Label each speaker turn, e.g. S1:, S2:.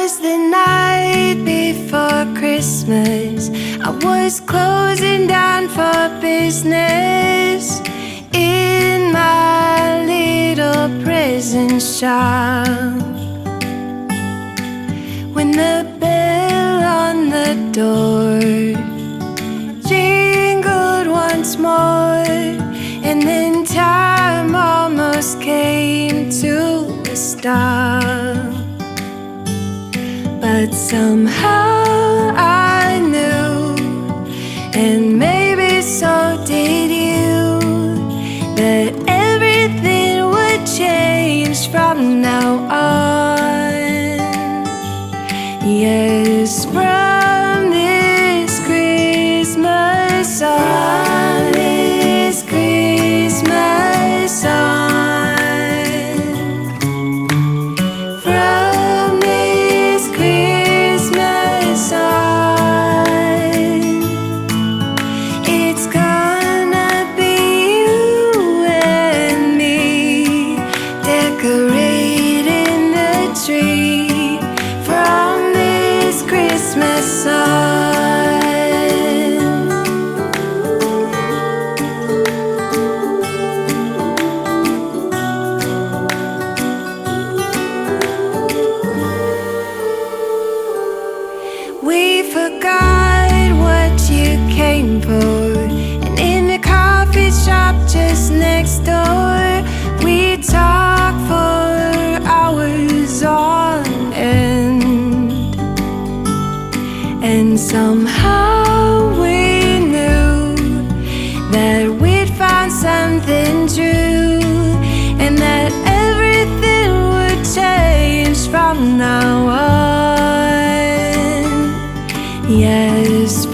S1: was the night before Christmas. I was closing down for business in my little present shop, when the bell on the door jingled once more, and then time almost came to a stop. But somehow I knew, and maybe so did you, that everything would change from now on. Yes, from this Christmas on, this Christmas on. We forgot what you came for, and in the coffee shop just next door, we talked for hours on end. And somehow we knew that we'd found something true, and that everything would change from now on. Yes,